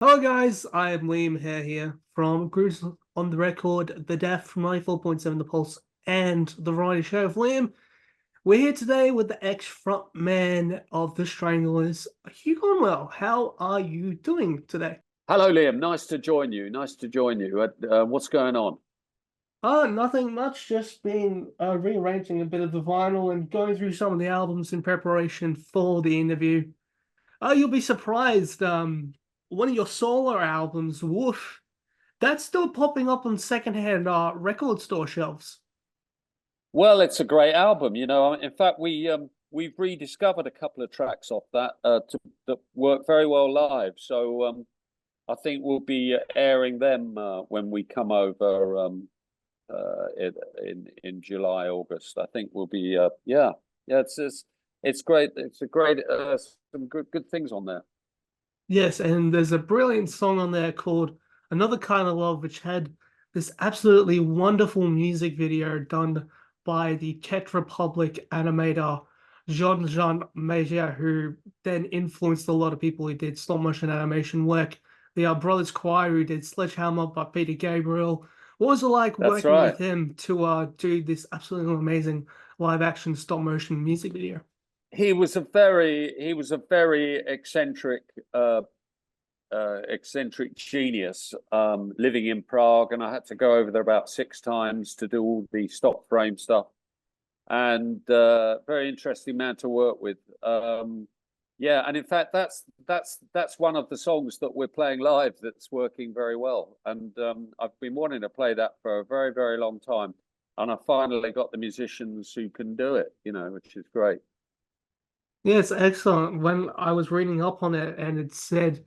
Hello guys, I am Liam here from Cruise on the Record, The Death from 94.7 The Pulse, and The Variety Show of Liam. We're here today with the ex-frontman of the Stranglers, Hugh Cornwell. How are you doing today? Hello, Liam. Nice to join you. Nice to join you. What's going on? Nothing much, just been rearranging a bit of the vinyl and going through some of the albums in preparation for the interview. You'll be surprised, one of your solo albums, Woof, that's still popping up on secondhand record store shelves. Well, it's a great album. In fact, we've rediscovered a couple of tracks off that work very well live. So I think we'll be airing them when we come over in July, August. I think we'll be yeah. It's great. It's a great some good things on there. Yes, and there's a brilliant song on there called Another Kind of Love, which had this absolutely wonderful music video done by the Czech Republic animator Jean Major, who then influenced a lot of people who did stop motion animation work. The Brothers Choir, who did Sledgehammer by Peter Gabriel. What was it like That's working right. with him to do this absolutely amazing live action stop motion music video? He was a very eccentric genius, living in Prague, and I had to go over there about 6 times to do all the stop frame stuff. And very interesting man to work with. Yeah, and in fact, that's one of the songs that we're playing live that's working very well. And I've been wanting to play that for a very, very long time, and I finally got the musicians who can do it. Which is great. Yeah, it's excellent. When I was reading up on it, and it said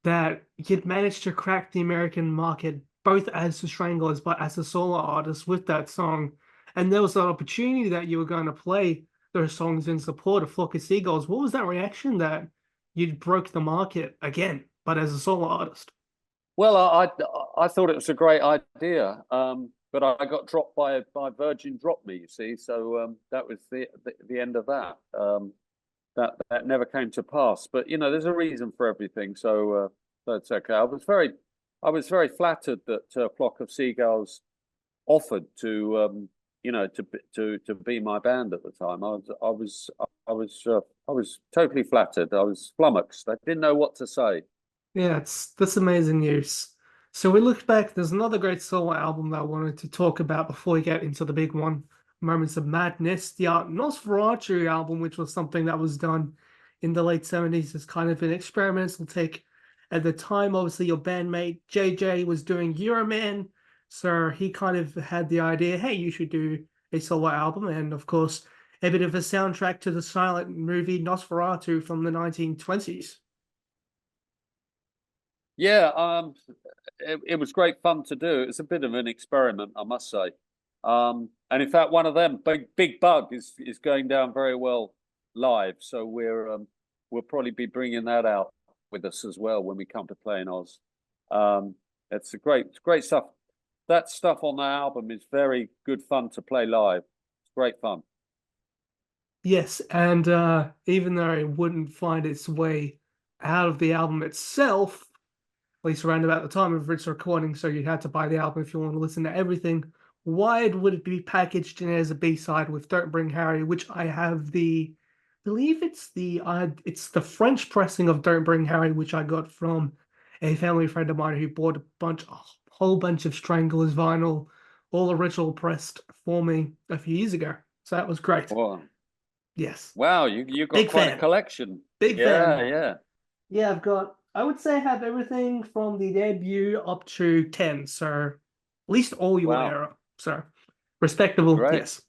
that you'd managed to crack the American market both as the Stranglers but as a solo artist with that song. And there was an opportunity that you were going to play those songs in support of Flock of Seagulls. What was that reaction that you'd broke the market again, but as a solo artist? Well, I thought it was a great idea, but I got dropped by Virgin dropped me. You see, so that was the end of that. That never came to pass. But there's a reason for everything, so that's okay. I was very flattered that Flock of Seagulls offered to to be my band at the time. I was totally flattered. I was flummoxed. I didn't know what to say. Yeah, that's amazing news. So we looked back, there's another great solo album that I wanted to talk about before we get into the big one, Moments of Madness, the Nosferatu album, which was something that was done in the late 70s as kind of an experimental take. At the time, obviously, your bandmate JJ was doing Euroman, so he kind of had the idea, hey, you should do a solo album, and of course, a bit of a soundtrack to the silent movie Nosferatu from the 1920s. Yeah, it was great fun to do. It was a bit of an experiment, I must say. And in fact, one of them, Big Bug, is going down very well live. So we'll probably be bringing that out with us as well when we come to play in Oz. It's great stuff. That stuff on the album is very good fun to play live. It's great fun. Yes, and even though it wouldn't find its way out of the album itself, at least around about the time of its recording, so you had to buy the album if you want to listen to everything. Why would it be packaged in as a B-side with "Don't Bring Harry," which I have I believe it's the French pressing of "Don't Bring Harry," which I got from a family friend of mine who bought a whole bunch of Stranglers vinyl, all original pressed for me a few years ago. So that was great. Wow, Yes, wow, you got big quite a fan, collection. big Yeah, fan. yeah. Yeah, I would say I have everything from the debut up to 10, so at least all your Wow, era. So respectable, great. yes.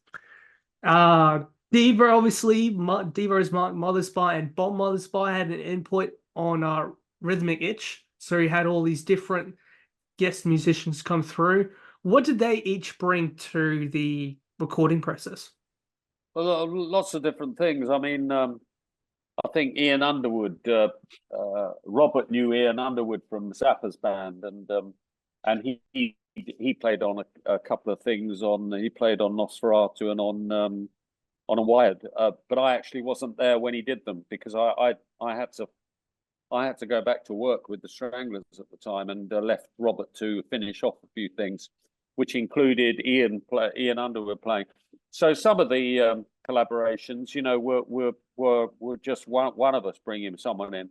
Uh Diva, obviously, Diva is Mark Mothersbaugh and Bob Mothersbaugh had an input on Rhythmic Itch, so he had all these different guest musicians come through. What did they each bring to the recording process? Well, lots of different things. I mean, I think Ian Underwood, Robert knew Ian Underwood from Zappa's band, and he played on a couple of things on. He played on Nosferatu and on a Wired, but I actually wasn't there when he did them because I had to I had to go back to work with the Stranglers at the time, and left Robert to finish off a few things, which included Ian Underwood playing. So some of the collaborations, you know, were just one of us bringing someone in.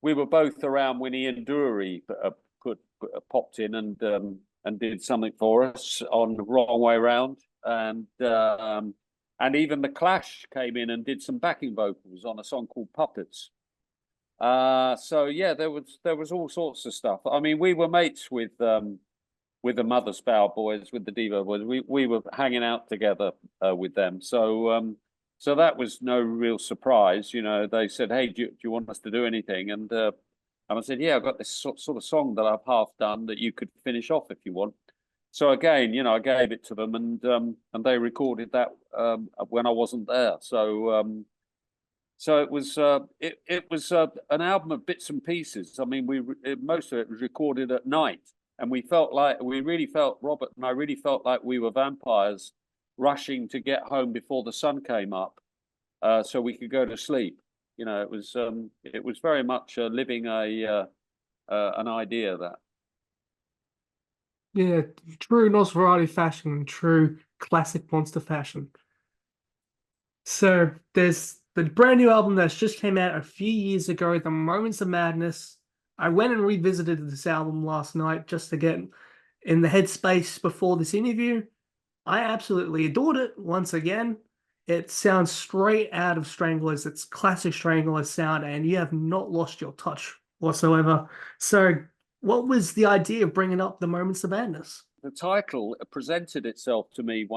We were both around when Ian Dury popped in and did something for us on the Wrong Way Round, and even the Clash came in and did some backing vocals on a song called Puppets. So yeah, there was all sorts of stuff. I mean, we were mates with the Mother Spow boys, with the Devo boys. We were hanging out together with them. So so that was no real surprise. You know, they said, "Hey, do you want us to do anything?" And I said, "Yeah, I've got this sort of song that I've half done that you could finish off if you want." So again, you know, I gave it to them, and they recorded that when I wasn't there. So so it was an album of bits and pieces. I mean, most of it was recorded at night, and we really felt, Robert and I really felt like we were vampires rushing to get home before the sun came up, so we could go to sleep. You know, it was very much living an idea that. Yeah, true Nosferatu fashion, true classic monster fashion. So there's the brand new album that's just came out a few years ago, The Moments of Madness. I went and revisited this album last night just to get in the headspace before this interview. I absolutely adored it once again. It sounds straight out of Stranglers. It's classic Stranglers sound, and you have not lost your touch whatsoever. So what was the idea of bringing up The Moments of Madness? The title presented itself to me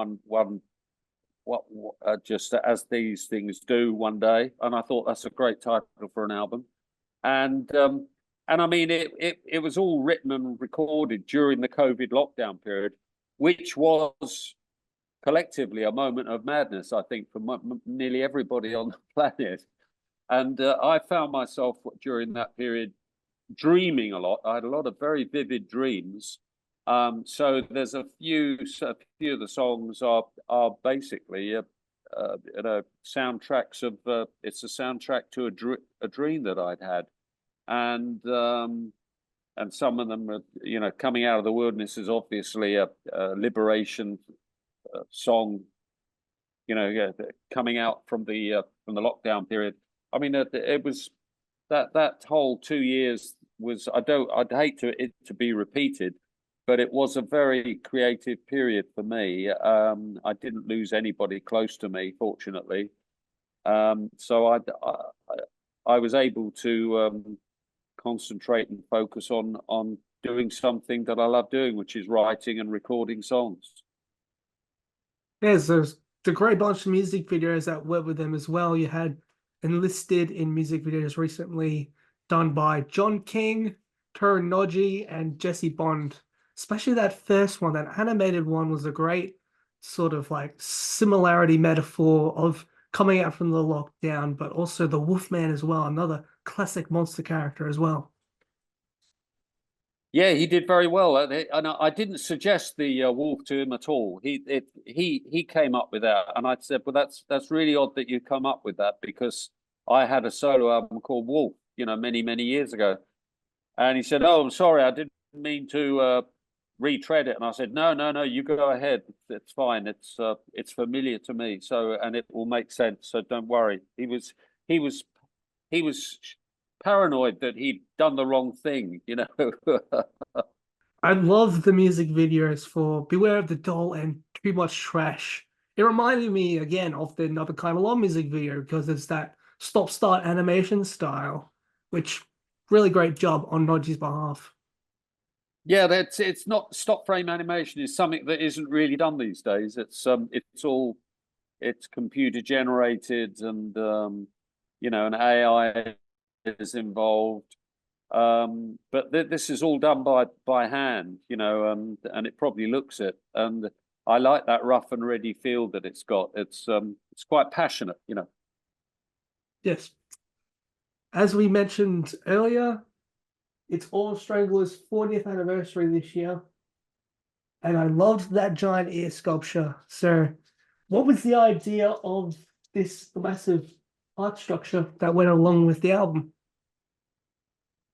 just as these things do one day, and I thought that's a great title for an album. And I mean, it was all written and recorded during the COVID lockdown period, which was collectively a moment of madness, I think, for nearly everybody on the planet. And I found myself during that period dreaming a lot. I had a lot of very vivid dreams. So there's a few of the songs are basically you know, soundtracks of it's a soundtrack to a dream that I'd had, and some of them are, you know, Coming Out of the Wilderness is obviously a liberation song, you know, coming out from the lockdown period. I mean, it was that whole 2 years was, I'd hate it to be repeated, but it was a very creative period for me. I didn't lose anybody close to me, fortunately. So I was able to concentrate and focus on doing something that I love doing, which is writing and recording songs. Yes, there's the great bunch of music videos that went with them as well. You had enlisted in music videos recently done by John King, Turin Noji, and Jesse Bond. Especially that first one, that animated one, was a great sort of like similarity metaphor of coming out from the lockdown, but also the Wolfman as well, another classic monster character as well. Yeah, he did very well, and I didn't suggest the wolf to him at all. He came up with that, and I said, "Well, that's really odd that you come up with that, because I had a solo album called Wolf, you know, many years ago." And he said, "Oh, I'm sorry, I didn't mean to retread it." And I said, "No, you go ahead. It's fine. It's familiar to me, so, and it will make sense. So don't worry." He was paranoid that he'd done the wrong thing, you know. I love the music videos for Beware of the Doll and Too Much Trash. It reminded me again of the Another Kind of Love music video because it's that stop-start animation style, which really great job on Noji's behalf. Yeah, it's not, stop frame animation is something that isn't really done these days. It's computer generated, and you know, an AI is involved. But this is all done by hand, you know, and it probably looks it. And I like that rough and ready feel that it's got. It's quite passionate, you know. Yes. As we mentioned earlier, it's Aural Stranglers' 40th anniversary this year. And I loved that giant ear sculpture. So what was the idea of this massive art structure that went along with the album?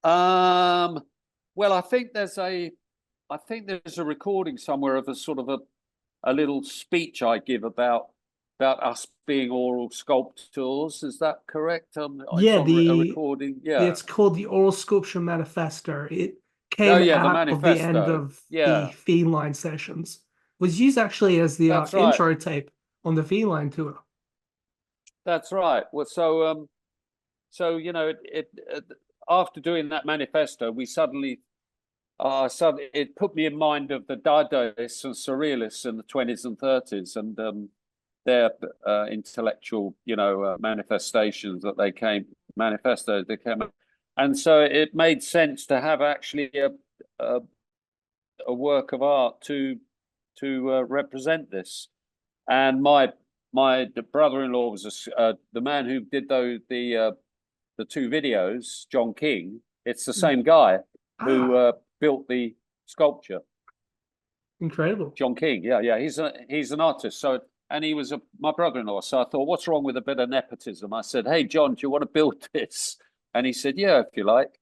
Well, I think there's a recording somewhere of a sort of a little speech I give about us being oral sculptors. Is that correct? It's Yeah, on a recording. Yeah. it's called the Oral Sculpture Manifesto. It Oh, came yeah, the out of the end manifesto. of the Yeah, Feline sessions. Was used actually as the that's right. intro tape on the Feline tour. That's right. Well, so after doing that manifesto, we suddenly it put me in mind of the Dadaists and Surrealists in the 20s and 30s, and their intellectual, manifestations that manifestos they came up. And so it made sense to have actually a, a work of art to represent this. And my brother-in-law was the man who did the two videos, John King. It's the Mm. same guy who Ah, built the sculpture. incredible. John King, yeah, he's an artist. So, and he was my brother-in-law. So I thought, what's wrong with a bit of nepotism? I said, hey, John, do you want to build this? And he said, yeah, if you like.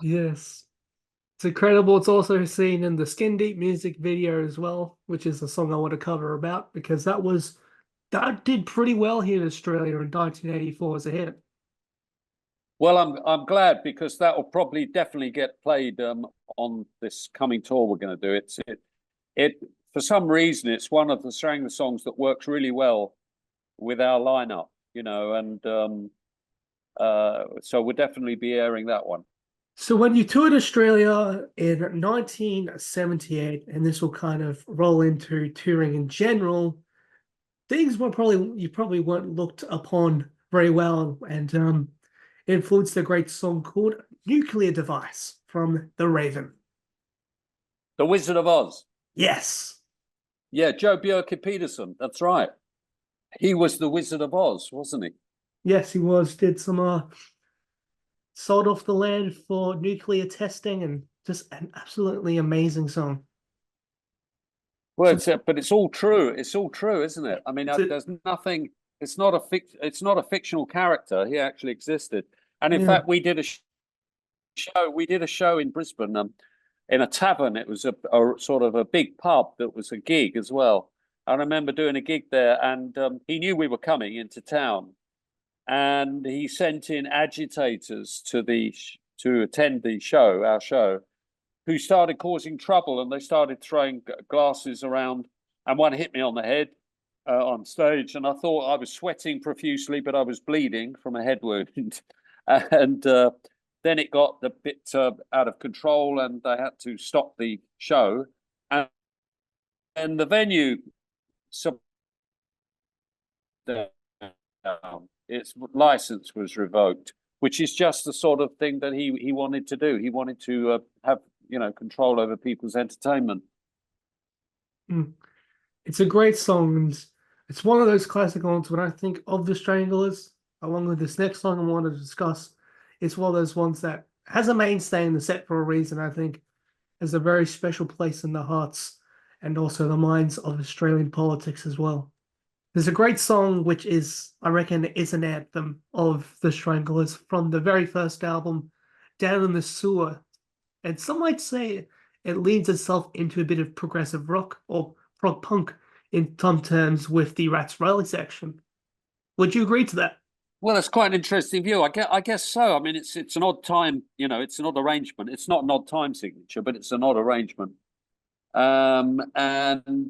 Yes. It's incredible. It's also seen in the Skin Deep music video as well, which is a song I want to cover about because that did pretty well here in Australia in 1984 as a hit. Well, I'm glad because that will probably definitely get played on this coming tour we're going to do. It for some reason it's one of the Strangler songs that works really well with our lineup, and so we'll definitely be airing that one. So when you toured Australia in 1978, and this will kind of roll into touring in general, things were probably you probably weren't looked upon very well, and influenced a great song called "Nuclear Device" from The Raven. The Wizard of Oz. Yes, Yeah, Joe Bjorky Peterson. That's right. He was the Wizard of Oz, wasn't he? yes, he was. Did some sold off the land for nuclear testing, and just an absolutely amazing song. Well, So but it's all true. It's all true, isn't it? I mean, it's a, there's nothing. It's not a fictional character. He actually existed. And in yeah. fact, we did a show. We did a show in Brisbane, in a tavern. It was a sort of a big pub that was a gig as well. I remember doing a gig there, and he knew we were coming into town, and he sent in agitators to attend the show, our show, who started causing trouble, and they started throwing glasses around, and one hit me on the head on stage, and I thought I was sweating profusely, but I was bleeding from a head wound, and then it got a bit out of control, and they had to stop the show, and the venue its license was revoked, which is just the sort of thing that he wanted to do. He wanted to have control over people's entertainment. Mm. It's a great song, and it's one of those classic ones when I think of the Stranglers, along with this next song I want to discuss. It's one of those ones that has a mainstay in the set for a reason, I think, has a very special place in the hearts and also the minds of Australian politics as well. There's a great song which is, I reckon, is an anthem of the Stranglers from the very first album, Down in the Sewer. And some might say it leads itself into a bit of progressive rock or prog punk in some terms with the Rats Rally section. Would you agree to that? Well, that's quite an interesting view. I guess so. I mean, it's an odd time. It's an odd arrangement. It's not an odd time signature, but it's an odd arrangement. And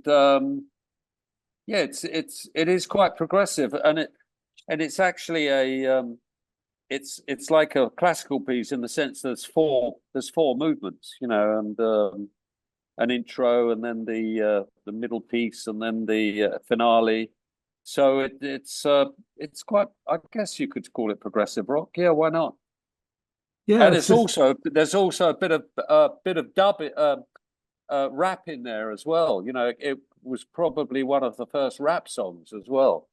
yeah, it is quite progressive, and it's actually it's like a classical piece in the sense there's four movements, and an intro, and then the middle piece, and then the finale. So it's quite. I guess you could call it progressive rock. Yeah, why not? Yeah, And it's just there's also a bit of dub rap in there as well. It was probably one of the first rap songs as well.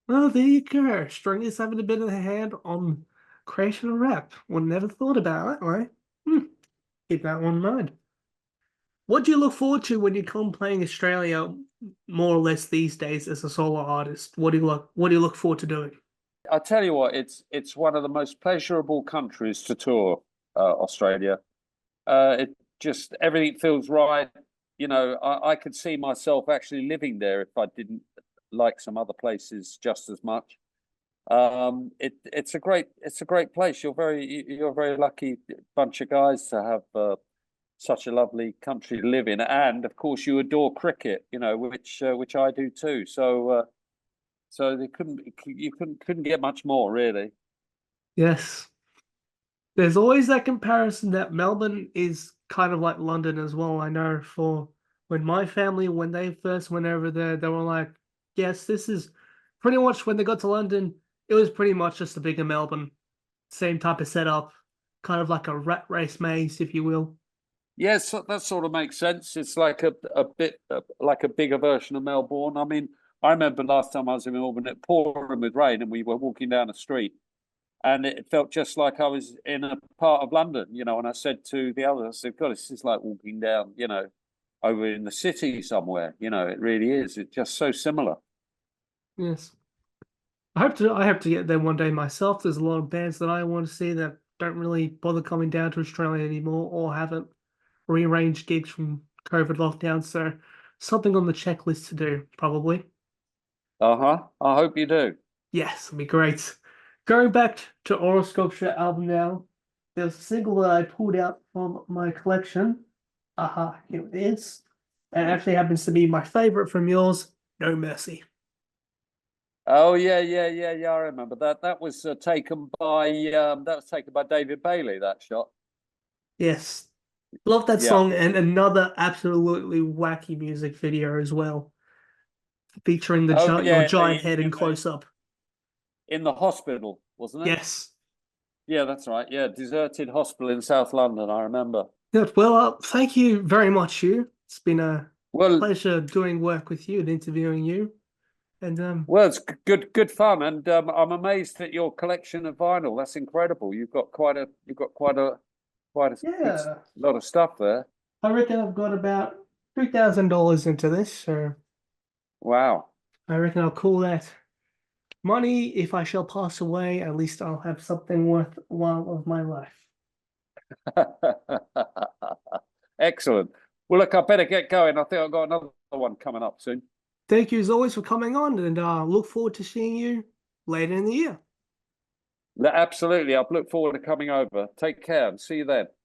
well, there you go. Stringers having a bit of a hand on creation of rap. One never thought about it, right? Hmm. Keep that one in mind. What do you look forward to when you come playing Australia more or less these days as a solo artist? What do you look forward to doing? I tell you what, it's one of the most pleasurable countries to tour, Australia. It just everything feels right. You know, I could see myself actually living there if I didn't like some other places just as much. It's a great place. You're a very lucky bunch of guys to have such a lovely country to live in, and of course you adore cricket, you know, which I do too. So they couldn't get much more really. Yes. There's always that comparison that Melbourne is kind of like London as well. I know for when my family, when they first went over there, they were like, yes, this is pretty much when they got to London, it was pretty much just a bigger Melbourne. Same type of setup, kind of like a rat race maze, if you will. Yes, that sort of makes sense. It's like a bit like a bigger version of Melbourne. I mean, I remember last time I was in Melbourne, it pouring with rain, and we were walking down the street, and it felt just like I was in a part of London, you know. And I said to the others, I said, "God, this is like walking down, you know, over in the city somewhere." You know, it really is. It's just so similar. Yes. I hope to get there one day myself. There's a lot of bands that I want to see that don't really bother coming down to Australia anymore or haven't rearranged gigs from COVID lockdown. So something on the checklist to do, probably. Uh-huh. I hope you do. Yes, it'd be great. Going back to Aural Sculpture album now, there's a single that I pulled out from my collection. Aha, here it is. And it actually happens to be my favorite from yours, No Mercy. Oh yeah. I remember that. That was taken by David Bailey. That shot. Yes. Love that Yeah. song and another absolutely wacky music video as well, featuring the Oh your yeah. giant head in close up. In the hospital, wasn't it? Yes. Yeah, that's right. Yeah, deserted hospital in South London. I remember. Good. Well, thank you very much, Hugh. It's been a Well, pleasure doing work with you and interviewing you. And it's good fun, and I'm amazed at your collection of vinyl. That's incredible. You've got quite a good yeah, lot of stuff there. I reckon I've got about $3,000 into this, so Wow. I reckon I'll call that money. If I shall pass away, at least I'll have something worthwhile of my life. Excellent. Well, look, I better get going. I think I've got another one coming up soon. Thank you as always for coming on, and look forward to seeing you later in the year. Absolutely. I look forward to coming over. Take care and see you then.